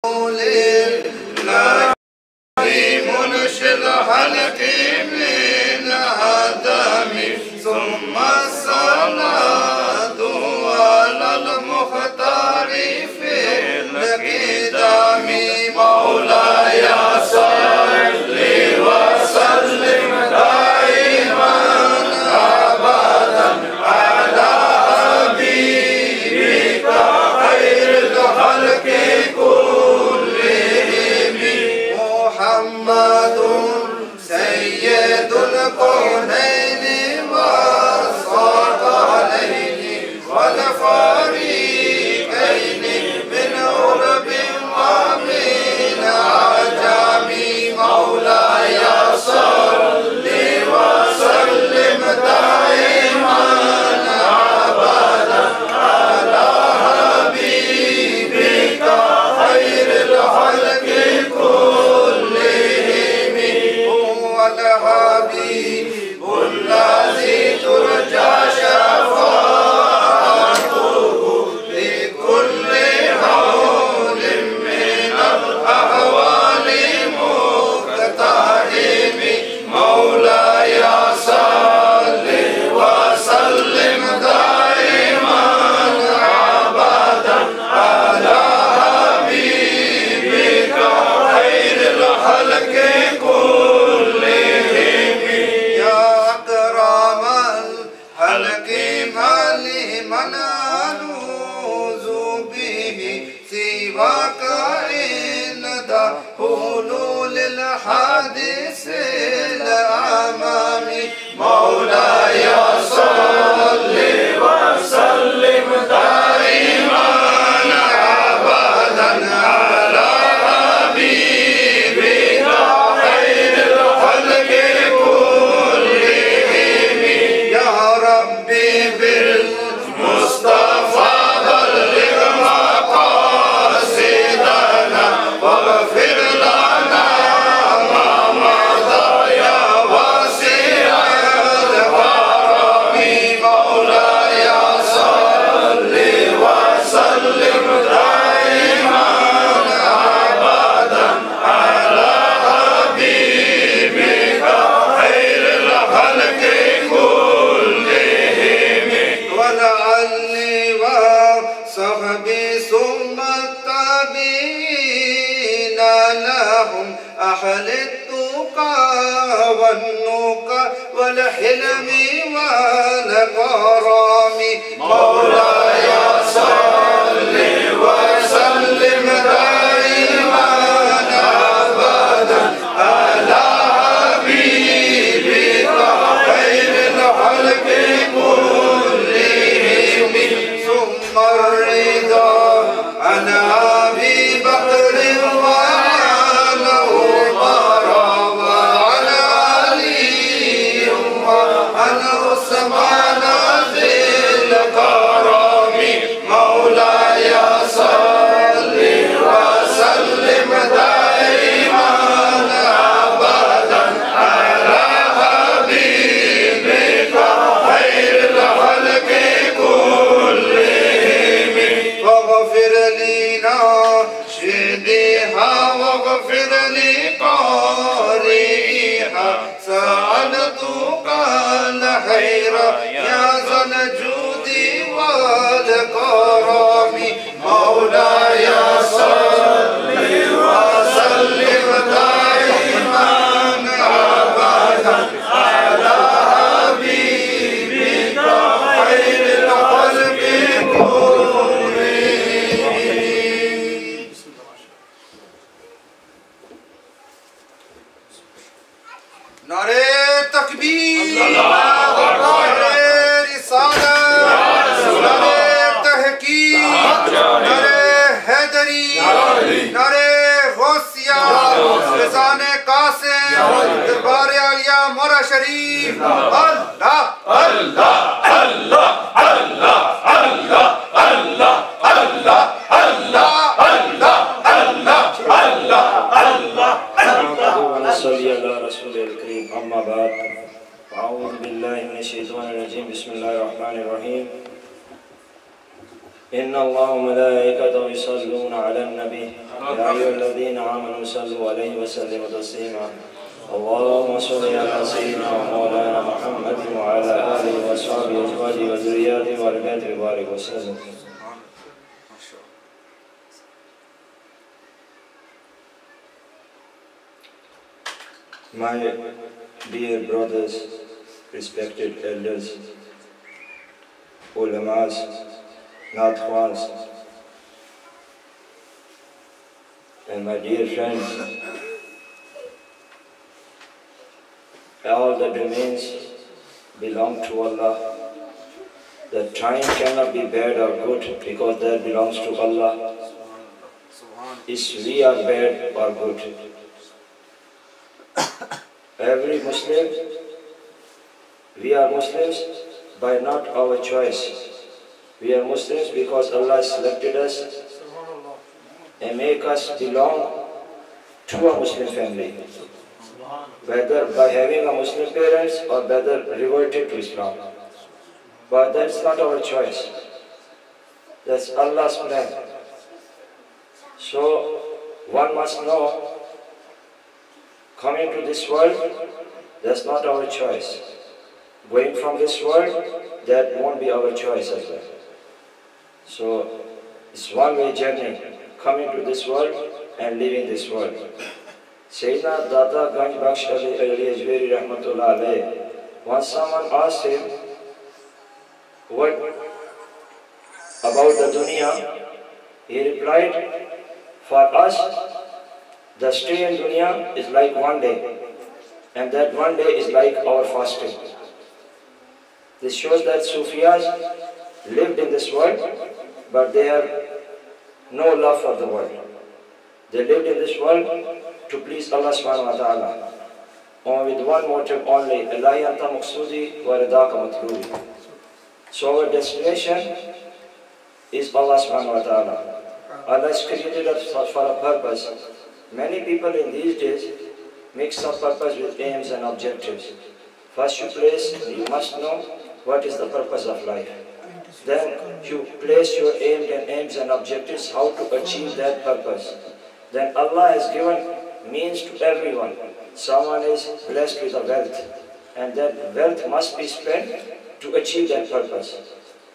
لله منشد حلقي من آدم ثم الصلاة على المختار في القدام مولاي صل وسلم دائما أبدا على حبيبك خير الخلق محمد سيد الكونين والثقلين والفريقين من عرب ومن عجم مولاي صل وسلم دائما أبدا على حبيبك خير الخلق الحبيب الذي ترجى شفاعته لكل حول من الأحوال مقتحم مولاي صل وسلم دائما أبدا على حبيبك خير الخلق من ألوذ به سواك عند حلول الحادث الأمامي مولاي صل وسلم دائما أبدا على حبيبك خير الخلق كلهم يا ربي مصطفى بلغ مقاصدنا واغفر لنا ما مضى يا واسع الكرم مولاي صل وسلم دائما ابدا على حبيبك خير الخلق ولعلي وصحبي ثم التابعين لهم أهل التقى والنقى والحلم والغرام مولاي صل وسلم دائما أبدا على حبيبك خير الخلق ثم الرضا عن أبي بكر وعن عمر وعن علي وعن عثمان ذي الكرم مولاي صل وسلم دائما أبدا على حبيبك خير الخلق واغفر لنا شديها واغفر لقارئها سألتك الخير يا ذا الجود والكرم مولاي صل وسلم دائما أبدا على حبيبك خير الخلق नारे तकबीर नारे रिसालत नारे तहकीक नारे हैदरी नारे गौसिया रिज़ाने कासिम दरबार आलिया मोरा शरीफ अल्लाह अल्लाह अल्लाह अल्लाह अल्लाह अल्लाह अल्लाह अल्लाह अल्लाह अल्लाह अल्लाह अल्लाह अम्मा बाद अऊज़ु बिल्लाहि मिनश शैतानिर रजीम बिस्मिल्लाहिर रहमानिर रहीम إن الله وملائكته يصلون على النبي يا أيها الذين آمنوا صلوا عليه وسلموا تسليما اللهم صل على سيدنا ومولانا محمد وعلى آله وصحبه وأزواجه وذرياته وآل بيته وبارك وسلم. My dear brothers, respected elders, ulamas, nadkhwans, and my dear friends, all the domains belong to Allah. The time cannot be bad or good because that belongs to Allah. Is we are bad or good. Every Muslim, we are Muslims by not our choice. We are Muslims because Allah selected us and make us belong to a Muslim family. Whether by having a Muslim parents or whether reverted to Islam. But that's not our choice. That's Allah's plan. So one must know, coming to this world, that's not our choice. Going from this world, that won't be our choice as well. So it's one-way journey, coming to this world and leaving this world. Sayyidina Dada Ganj Bakhsh Ali Ajmeri Rahmatullah alayh, once someone asked him, what about the dunya? He replied, for us, the stay in dunya is like one day, and that one day is like our fasting. This shows that Sufiyas lived in this world, but they have no love for the world. They lived in this world to please Allah subhanahu wa ta'ala, with one motive only, Allahi anta maqsudi wa ridaka matlubi. So our destination is Allah subhanahu wa ta'ala. Allah has created us for a purpose. Many people in these days mix up purpose with aims and objectives. First you must know what is the purpose of life. Then you place your aims and objectives, how to achieve that purpose. Then Allah has given means to everyone. Someone is blessed with a wealth, and that wealth must be spent to achieve that purpose.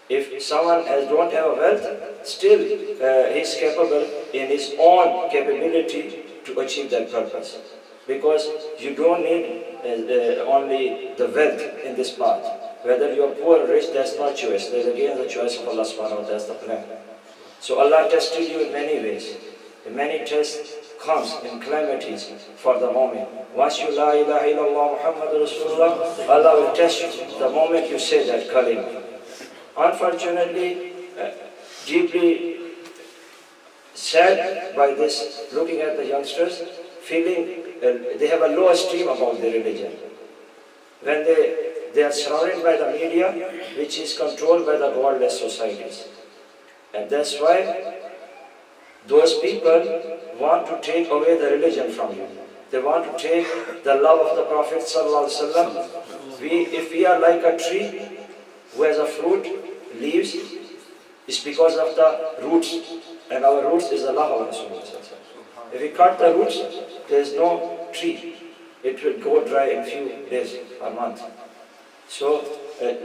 If someone don't have a wealth, still he is capable in his own capability to achieve that purpose. Because you don't need only the wealth in this path. Whether you are poor or rich, that's not choice. That's again the choice of Allah subhanahu wa ta'ala, that's the plan. So Allah tested you in many ways. In many tests comes in calamities for the moment. Once you la ilaha illallah Muhammad Rasulullah, Allah will test you the moment you say that kalima. Unfortunately, deeply sad by this, looking at the youngsters, feeling they have a low esteem about their religion. When they are surrounded by the media, which is controlled by the godless societies. And that's why those people want to take away the religion from you. They want to take the love of the Prophet ﷺ. If we are like a tree who has a fruit, leaves, it's because of the roots. And our roots is the love of Rasulullah. If we cut the roots, there is no tree. It will go dry in few days or month. So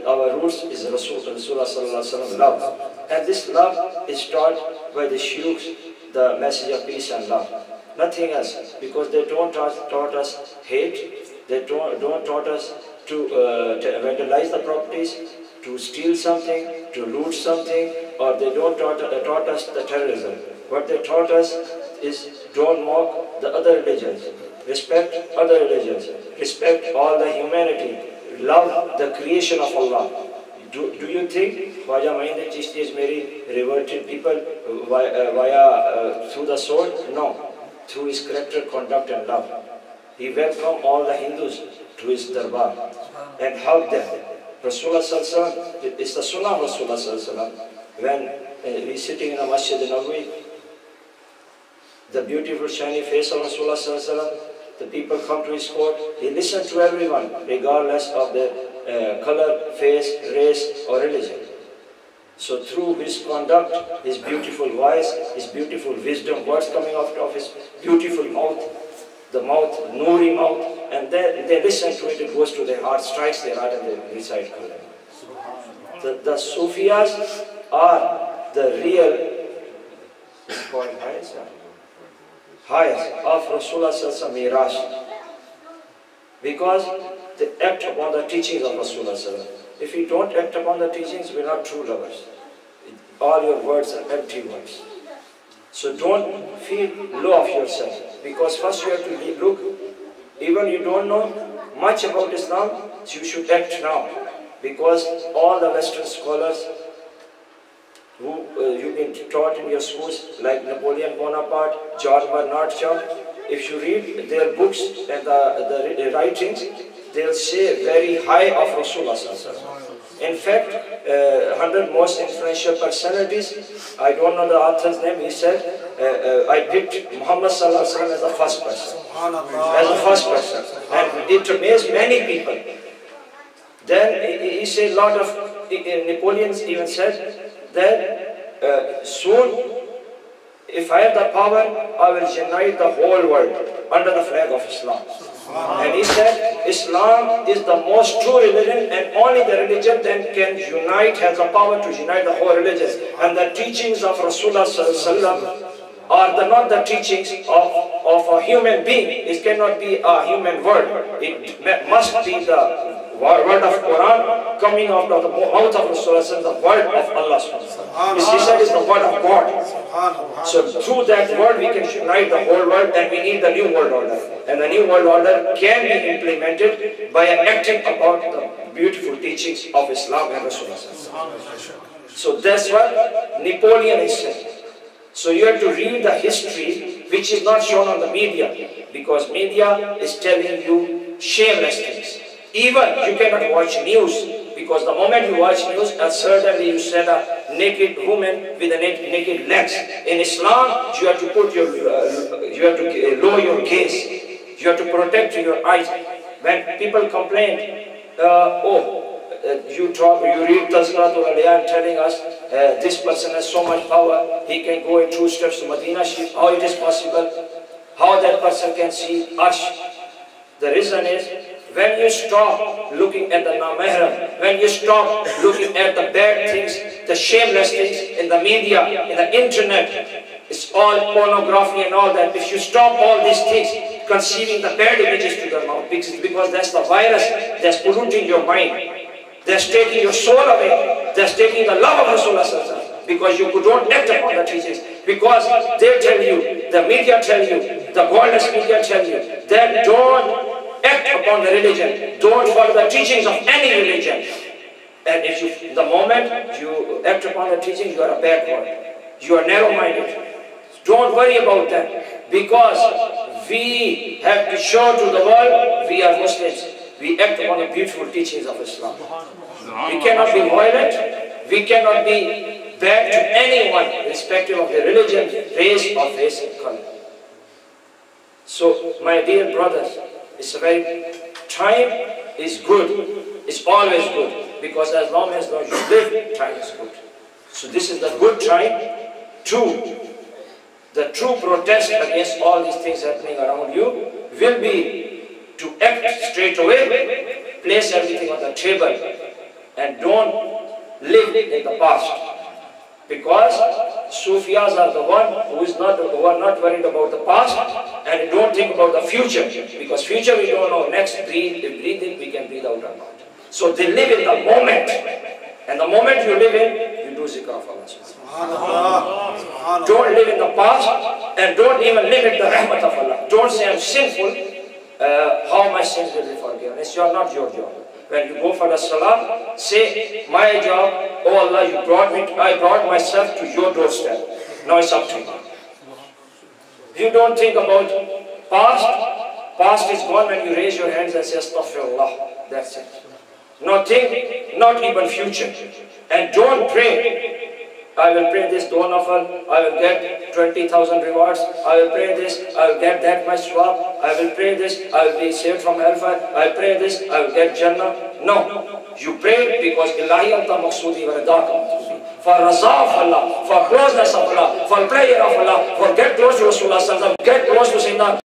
our roots is Rasulullah love. And this love is taught by the shuyukhs, the message of peace and love. Nothing else. Because they don't taught us hate. They don't taught us to vandalize the properties, to steal something, to loot something, or they don't taught us the terrorism. What they taught us is don't mock the other religions, respect other religions, respect all the humanity, love the creation of Allah. Do you think Khwaja Mahinder Chishti is very reverted people through the sword? No, through his character, conduct and love. He welcomed all the Hindus to his darbar and hugged them. Rasulullah sallallahu, it's the sunnah of Rasulullah sallallahu. When he's sitting in a masjid in Nabawi, the beautiful shiny face of Rasulullah sallallahu, the people come to his court, he listens to everyone regardless of their color, face, race or religion. So through his conduct, his beautiful voice, his beautiful wisdom, words coming out of his beautiful mouth, the mouth, Noori mouth, and then they listen to it, it goes to their heart, strikes their heart, and they recite Quran. The Sufiyas are the real, it's called highest of Rasulullah Miraj, because they act upon the teachings of Rasulullah. If you don't act upon the teachings, we're not true lovers. All your words are empty words. So don't feel low of yourself, because first you have to look, even you don't know much about Islam, so you should act now. Because all the Western scholars who you've been taught in your schools, like Napoleon Bonaparte, George Bernard Shaw, if you read their books and the writings, they'll say very high of Rasulullah. In fact, 100 most influential personalities, I don't know the author's name, he said, I picked Muhammad as the first person. As the first person. And it amazed many people. Then he said a lot of, Napoleon even said that soon, if I have the power, I will unite the whole world under the flag of Islam. And he said, Islam is the most true religion, and only the religion then can unite, has the power to unite the whole religion. And the teachings of Rasulullah are not the teachings of a human being. It cannot be a human word. It must be the word of Quran coming out of the mouth of Rasulullah, the word of Allah. He said it's the word of God. So through that word we can unite the whole world, and we need the new world order. And the new world order can be implemented by acting upon the beautiful teachings of Islam and Rasulullah. So that's what Napoleon is saying. So you have to read the history which is not shown on the media, because media is telling you shameless things. Even you cannot watch news, because the moment you watch news, certainly you said a naked woman with a naked legs. In Islam, you have to put your, you have to lower your gaze. You have to protect your eyes. When people complain, you read Tazkiratul Awliya telling us this person has so much power, he can go in 2 steps to Medina Sharif. How it is possible? How that person can see Arsh? The reason is, when you stop looking at the namahram, when you stop looking at the bad things, the shameless things in the media, in the internet, it's all pornography and all that. If you stop all these things, conceiving the bad images to the mouth, because that's the virus that's polluting your mind. That's taking your soul away. That's taking the love of Rasulullah, because you don't act upon the teachings. Because they tell you, the media tell you, the godless media tell you, that don't act upon the religion, don't follow the teachings of any religion. And if you, the moment you act upon the teachings, you are a bad one. You are narrow-minded. Don't worry about that, because we have to show to the world we are Muslims. We act upon the beautiful teachings of Islam. We cannot be violent. We cannot be bad to anyone, irrespective of their religion, race, or face and color. So, my dear brothers, it's a very, time is good. It's always good, because as long as you live, time is good. So this is the good time. The true protest against all these things happening around you will be to act straight away, place everything on the table, and don't live in the past. Because Sufiyas are the one who are not worried about the past, and don't think about the future, because future we don't know. Next breathing we can breathe out or not. So they live in the moment, and the moment you live in, you do zikr of Allah. Don't live in the past, and don't even limit the rahmat of Allah. Don't say I'm sinful, how my sins will be forgiven. It's not your job. When you go for the salah, say, my job, oh Allah, I brought myself to your doorstep. Now it's up to you. You don't think about past. Past is gone when you raise your hands and say, Astaghfirullah. That's it. Nothing, not even future. And don't pray. I will pray this dawn of I will get 20,000 rewards. I will pray this, I will get that much swab. I will pray this, I will be saved from hellfire. I will pray this, I will get Jannah. No. You pray because Ilahi anta maqsoodi wa ridaka. for raza of Allah, for closeness of Allah, for prayer of Allah, for get close to Rasulullah, get close to Sayyidina